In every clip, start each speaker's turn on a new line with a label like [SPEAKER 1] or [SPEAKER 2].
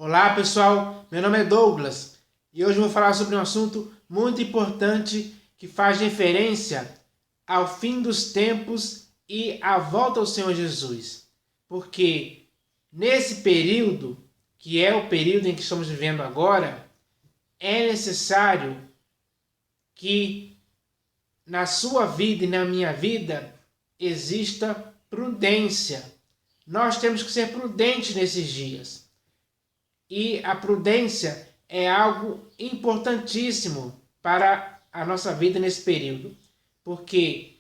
[SPEAKER 1] Olá pessoal, meu nome é Douglas e hoje eu vou falar sobre um assunto muito importante que faz referência ao fim dos tempos e à volta ao Senhor Jesus. Porque nesse período, que é o período em que estamos vivendo agora, é necessário que na sua vida e na minha vida exista prudência. Nós temos que ser prudentes nesses dias. E a prudência é algo importantíssimo para a nossa vida nesse período. Porque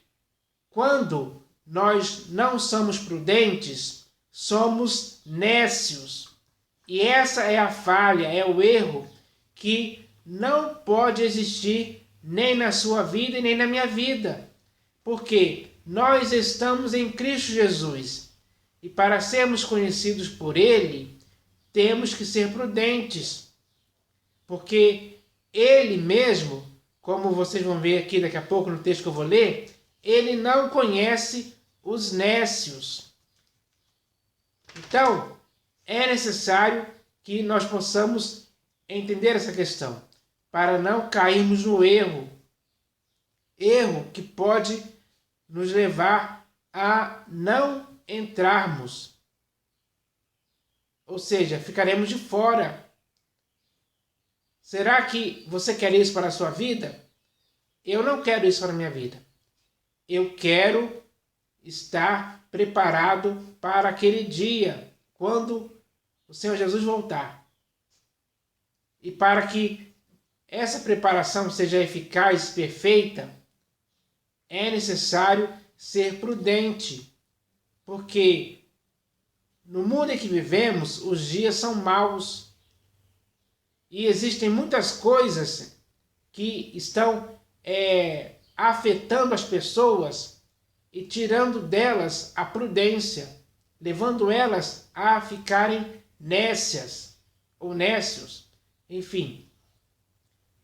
[SPEAKER 1] quando nós não somos prudentes, somos nécios. E essa é a falha, é o erro que não pode existir nem na sua vida e nem na minha vida. Porque nós estamos em Cristo Jesus. E para sermos conhecidos por Ele, temos que ser prudentes, porque ele mesmo, como vocês vão ver aqui daqui a pouco no texto que eu vou ler, ele não conhece os nécios. Então, é necessário que nós possamos entender essa questão, para não cairmos no erro que pode nos levar a não entrarmos. Ou seja, ficaremos de fora. Será que você quer isso para a sua vida? Eu não quero isso para a minha vida. Eu quero estar preparado para aquele dia, quando o Senhor Jesus voltar. E para que essa preparação seja eficaz e perfeita, é necessário ser prudente. Porque no mundo em que vivemos, os dias são maus e existem muitas coisas que estão afetando as pessoas e tirando delas a prudência, levando elas a ficarem nécias ou nécios, enfim.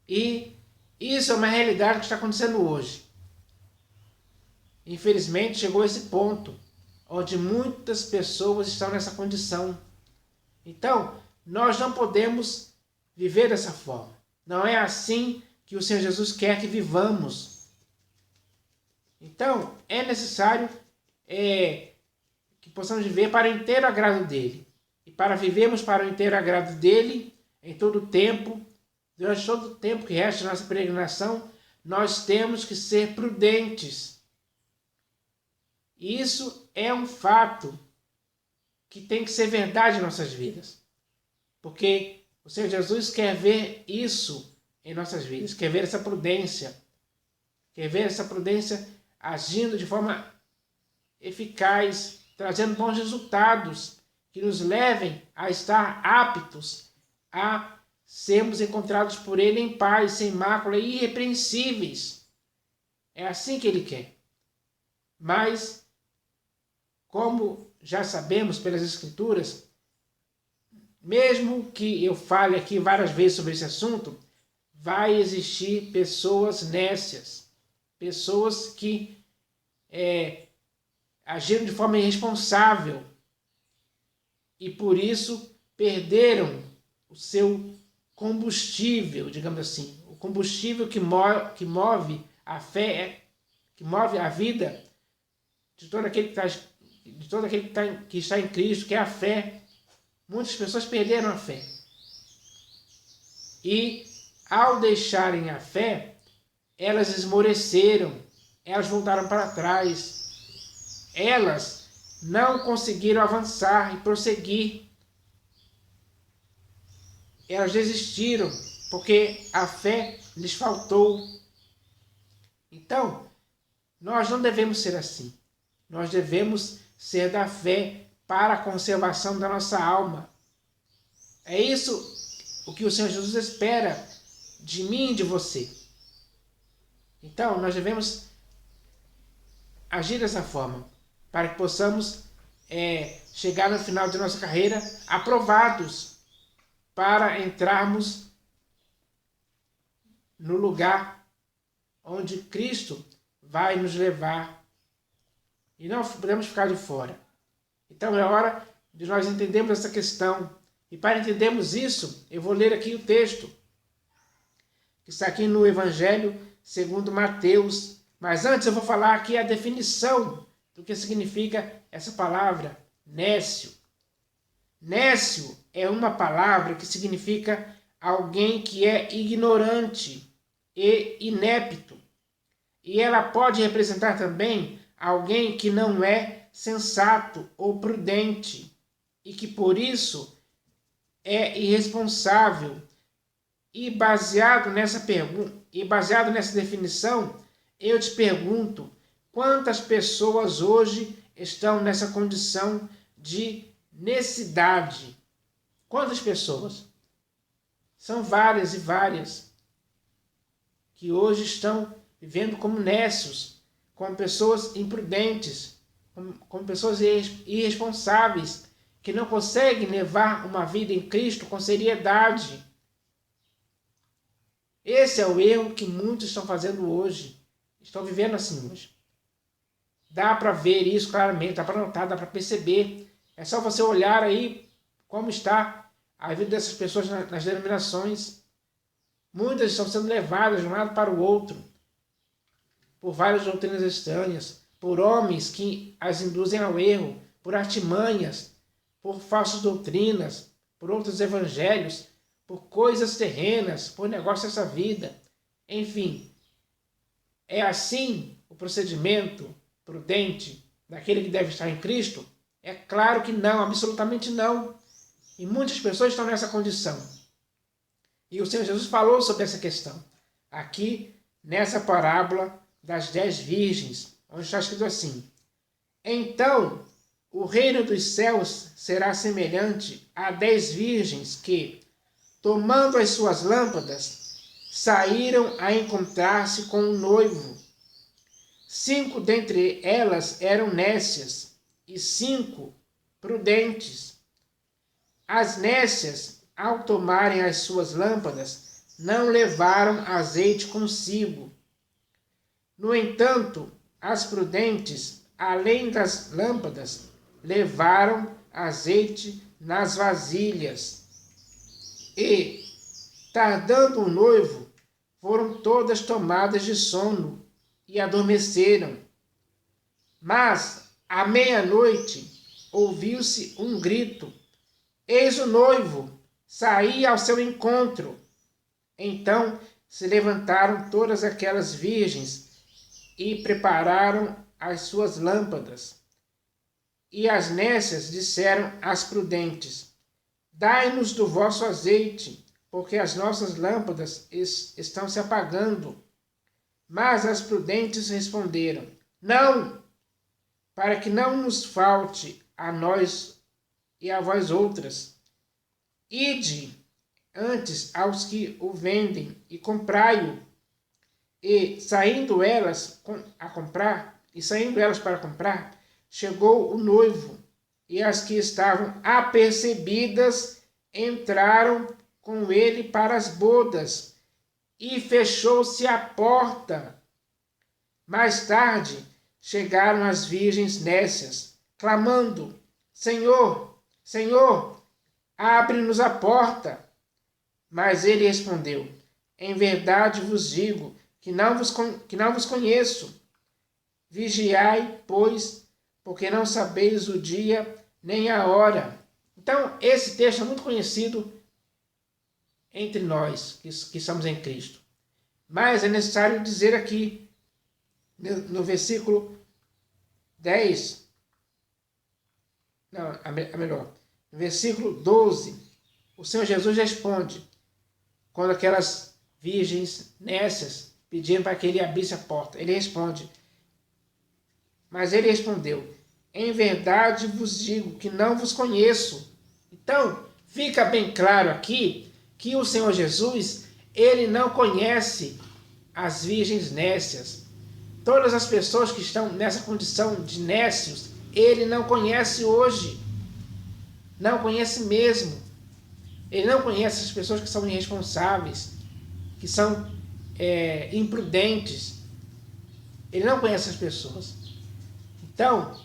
[SPEAKER 1] E isso é uma realidade que está acontecendo hoje. Infelizmente chegou a esse ponto, onde muitas pessoas estão nessa condição. Então, nós não podemos viver dessa forma. Não é assim que o Senhor Jesus quer que vivamos. Então, é necessário que possamos viver para o inteiro agrado dele. E para vivermos para o inteiro agrado dele, em todo o tempo, durante todo o tempo que resta a nossa peregrinação, nós temos que ser prudentes. E isso é um fato que tem que ser verdade em nossas vidas. Porque o Senhor Jesus quer ver isso em nossas vidas, quer ver essa prudência. Quer ver essa prudência agindo de forma eficaz, trazendo bons resultados, que nos levem a estar aptos a sermos encontrados por Ele em paz, sem mácula e irrepreensíveis. É assim que Ele quer. Mas, como já sabemos pelas Escrituras, mesmo que eu fale aqui várias vezes sobre esse assunto, vai existir pessoas nécias, pessoas que agiram de forma irresponsável e por isso perderam o seu combustível, digamos assim, o combustível que move a fé, que move a vida de todo aquele que está em Cristo, que é a fé. Muitas pessoas perderam a fé. E ao deixarem a fé, elas esmoreceram, elas voltaram para trás. Elas não conseguiram avançar e prosseguir. Elas desistiram, porque a fé lhes faltou. Então, nós não devemos ser assim. Nós devemos ser da fé para a conservação da nossa alma. É isso o que o Senhor Jesus espera de mim e de você. Então, nós devemos agir dessa forma, para que possamos chegar no final de nossa carreira aprovados, para entrarmos no lugar onde Cristo vai nos levar. E não podemos ficar de fora. Então é hora de nós entendermos essa questão E para entendermos isso, eu vou ler aqui o texto, que está aqui no Evangelho segundo Mateus. Mas antes eu vou falar aqui a definição do que significa essa palavra, nécio. Nécio é uma palavra que significa alguém que é ignorante e inepto. E ela pode representar também alguém que não é sensato ou prudente e que por isso é irresponsável. E baseado nessa definição, eu te pergunto, quantas pessoas hoje estão nessa condição de necessidade? Quantas pessoas? São várias e várias que hoje estão vivendo como nécios, como pessoas imprudentes, como pessoas irresponsáveis, que não conseguem levar uma vida em Cristo com seriedade. Esse é o erro que muitos estão fazendo hoje. Estão vivendo assim hoje. Dá para ver isso claramente, dá para notar, dá para perceber. É só você olhar aí como está a vida dessas pessoas nas denominações. Muitas estão sendo levadas de um lado para o outro por várias doutrinas estranhas, por homens que as induzem ao erro, por artimanhas, por falsas doutrinas, por outros evangelhos, por coisas terrenas, por negócios dessa vida. Enfim, é assim o procedimento prudente daquele que deve estar em Cristo? É claro que não, absolutamente não. E muitas pessoas estão nessa condição. E o Senhor Jesus falou sobre essa questão. Aqui, nessa parábola das 10 virgens, onde está escrito assim: então, o reino dos céus será semelhante a 10 virgens que, tomando as suas lâmpadas, saíram a encontrar-se com um noivo. 5 dentre elas eram nécias e 5 prudentes. As nécias, ao tomarem as suas lâmpadas, não levaram azeite consigo. No entanto, as prudentes, além das lâmpadas, levaram azeite nas vasilhas. E, tardando o noivo, foram todas tomadas de sono e adormeceram. Mas, à meia-noite, ouviu-se um grito: eis o noivo, saí ao seu encontro. Então se levantaram todas aquelas virgens e prepararam as suas lâmpadas. E as nécias disseram às prudentes: dai-nos do vosso azeite, porque as nossas lâmpadas estão se apagando. Mas as prudentes responderam: não, para que não nos falte a nós e a vós outras. Ide antes aos que o vendem e comprai-o. E saindo elas para comprar, chegou o noivo, e as que estavam apercebidas entraram com ele para as bodas, e fechou-se a porta. Mais tarde chegaram as virgens nécias, clamando: Senhor, Senhor, abre-nos a porta. Mas ele respondeu: em verdade vos digo que não vos conheço. Vigiai, pois, porque não sabeis o dia nem a hora. Então, esse texto é muito conhecido entre nós que estamos em Cristo. Mas é necessário dizer aqui, no versículo 10, no versículo 12, o Senhor Jesus responde, quando aquelas virgens nécias pediram para que ele abrisse a porta. Ele responde, mas ele respondeu: em verdade vos digo que não vos conheço. Então, fica bem claro aqui que o Senhor Jesus, ele não conhece as virgens nécias. Todas as pessoas que estão nessa condição de nécios, ele não conhece hoje. Não conhece mesmo. Ele não conhece as pessoas que são irresponsáveis, que são imprudentes. Ele não conhece as pessoas. Então,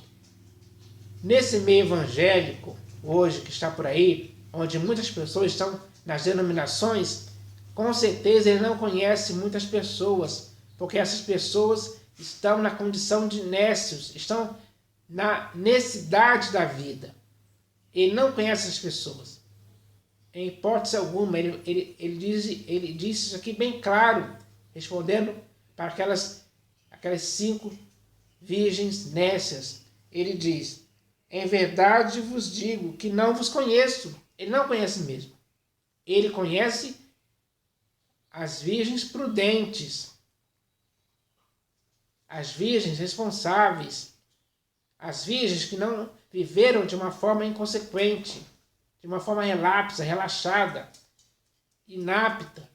[SPEAKER 1] nesse meio evangélico, hoje, que está por aí, onde muitas pessoas estão nas denominações, com certeza ele não conhece muitas pessoas, porque essas pessoas estão na condição de nécios, estão na necessidade da vida. Ele não conhece as pessoas. Em hipótese alguma, ele diz isso aqui bem claro, respondendo para aquelas 5 virgens nécias. Ele diz: em verdade vos digo que não vos conheço. Ele não conhece mesmo. Ele conhece as virgens prudentes, as virgens responsáveis, as virgens que não viveram de uma forma inconsequente, de uma forma relapsa, relaxada, inapta.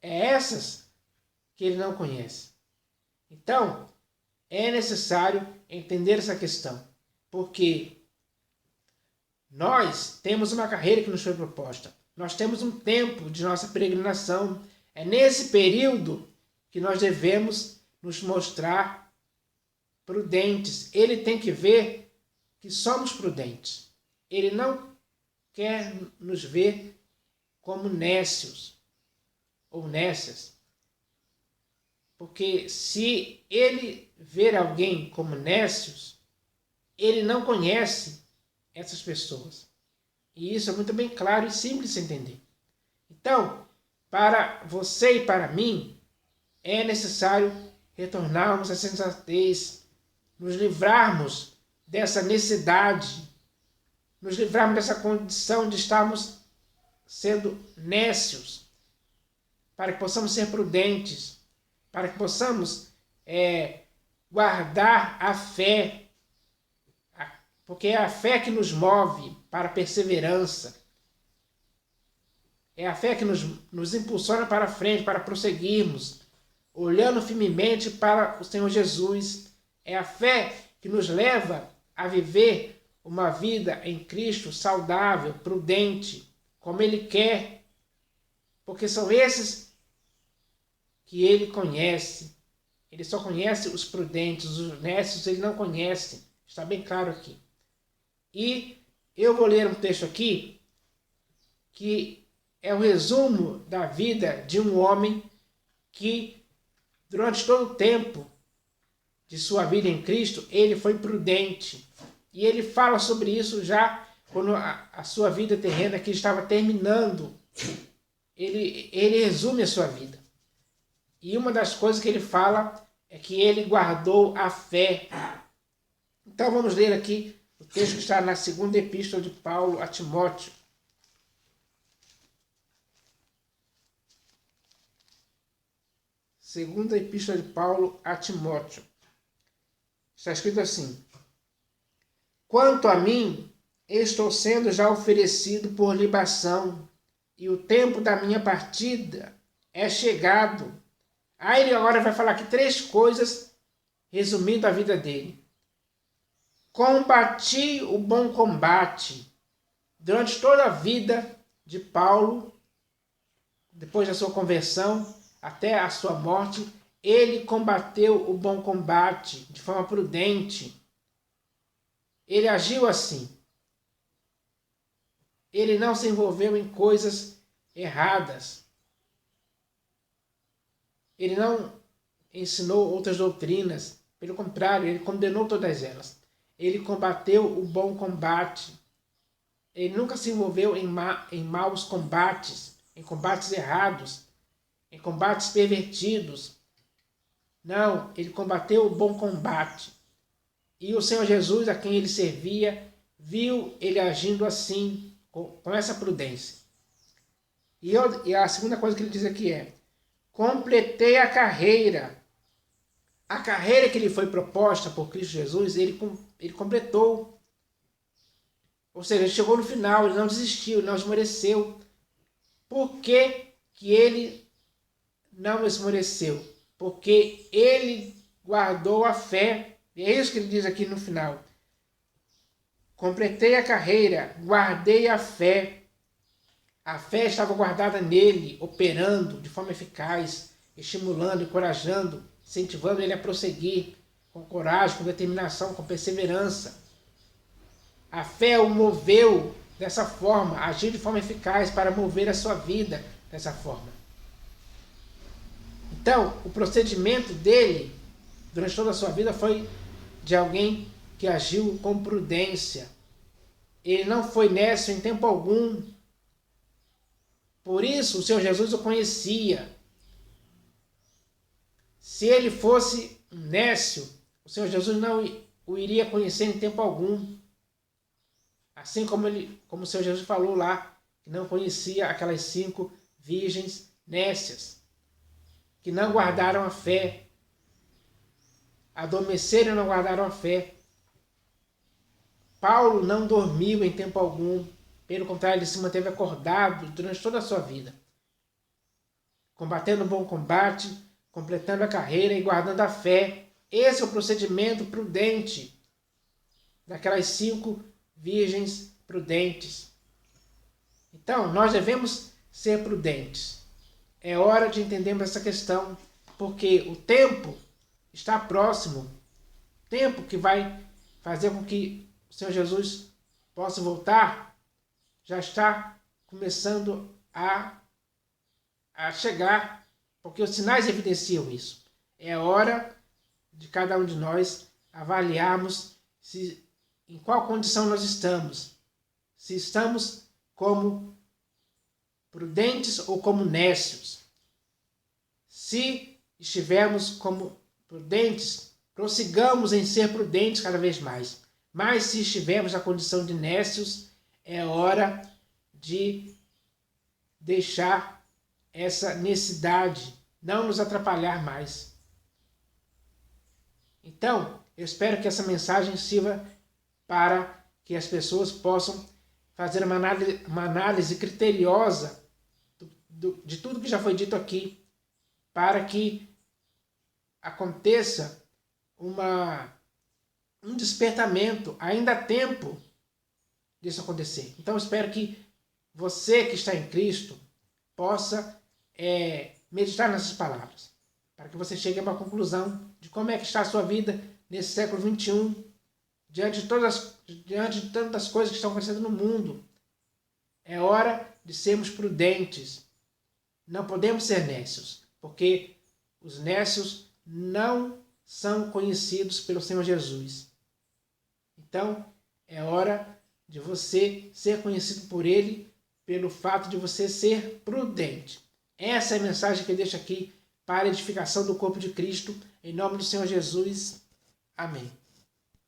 [SPEAKER 1] É essas que ele não conhece. Então, é necessário entender essa questão, porque nós temos uma carreira que nos foi proposta. Nós temos um tempo de nossa peregrinação. É nesse período que nós devemos nos mostrar prudentes. Ele tem que ver que somos prudentes. Ele não quer nos ver como nécios ou nécias. Porque se ele ver alguém como nécios, ele não conhece essas pessoas. E isso é muito bem claro e simples de entender. Então, para você e para mim, é necessário retornarmos à sensatez, nos livrarmos dessa necessidade, nos livrarmos dessa condição de estarmos sendo nécios, para que possamos ser prudentes, para que possamos guardar a fé, porque é a fé que nos move para a perseverança, é a fé que nos impulsiona para frente, para prosseguirmos, olhando firmemente para o Senhor Jesus. É a fé que nos leva a viver uma vida em Cristo saudável, prudente, como Ele quer, porque são esses que Ele conhece. Ele só conhece os prudentes, os nécios Ele não conhece. Está bem claro aqui. E eu vou ler um texto aqui que é o resumo da vida de um homem que, durante todo o tempo de sua vida em Cristo, ele foi prudente. E ele fala sobre isso já quando a sua vida terrena que estava terminando. Ele resume a sua vida. E uma das coisas que ele fala é que ele guardou a fé. Então vamos ler aqui o texto que está na segunda epístola de Paulo a Timóteo. Segunda epístola de Paulo a Timóteo. Está escrito assim: quanto a mim, estou sendo já oferecido por libação, e o tempo da minha partida é chegado. Aí ele agora vai falar aqui 3 coisas, resumindo a vida dele. Combati o bom combate. Durante toda a vida de Paulo, depois da sua conversão até a sua morte, ele combateu o bom combate de forma prudente. Ele agiu assim. Ele não se envolveu em coisas erradas. Ele não ensinou outras doutrinas. Pelo contrário, ele condenou todas elas. Ele combateu o bom combate. Ele nunca se envolveu em maus combates, em combates errados, em combates pervertidos. Não, ele combateu o bom combate. E o Senhor Jesus, a quem ele servia, viu ele agindo assim, com essa prudência. E a segunda coisa que ele diz aqui é: completei a carreira. A carreira que lhe foi proposta por Cristo Jesus, ele completou. Ou seja, ele chegou no final, ele não desistiu, ele não esmoreceu. Por que ele não esmoreceu? Porque ele guardou a fé. E é isso que ele diz aqui no final. Completei a carreira, guardei a fé. A fé estava guardada nele, operando de forma eficaz, estimulando, encorajando, incentivando ele a prosseguir com coragem, com determinação, com perseverança. A fé o moveu dessa forma, agiu de forma eficaz para mover a sua vida dessa forma. Então, o procedimento dele durante toda a sua vida foi de alguém que agiu com prudência. Ele não foi nécio em tempo algum. Por isso, o Senhor Jesus o conhecia. Se ele fosse nécio, o Senhor Jesus não o iria conhecer em tempo algum. Assim como o Senhor Jesus falou lá, que não conhecia aquelas 5 virgens nécias, que não guardaram a fé, adormeceram e não guardaram a fé. Paulo não dormiu em tempo algum, pelo contrário, ele se manteve acordado durante toda a sua vida, combatendo o bom combate, completando a carreira e guardando a fé. Esse é o procedimento prudente daquelas 5 virgens prudentes. Então, nós devemos ser prudentes. É hora de entendermos essa questão, porque o tempo está próximo. Tempo que vai fazer com que o Senhor Jesus possa voltar, já está começando a chegar, porque os sinais evidenciam isso. É hora de cada um de nós avaliarmos em qual condição nós estamos. Se estamos como prudentes ou como nécios. Se estivermos como prudentes, prossigamos em ser prudentes cada vez mais. Mas se estivermos na condição de nécios, é hora de deixar essa necessidade não nos atrapalhar mais. Então, eu espero que essa mensagem sirva para que as pessoas possam fazer uma análise criteriosa de tudo que já foi dito aqui, para que aconteça um despertamento. Ainda há tempo disso acontecer. Então, eu espero que você que está em Cristo possa meditar nessas palavras, para que você chegue a uma conclusão de como é que está a sua vida nesse século 21, diante de tantas coisas que estão acontecendo no mundo. É hora de sermos prudentes. Não podemos ser nécios, porque os nécios não são conhecidos pelo Senhor Jesus. Então, é hora de você ser conhecido por Ele pelo fato de você ser prudente. Essa é a mensagem que eu deixo aqui para a edificação do corpo de Cristo, em nome do Senhor Jesus. Amém.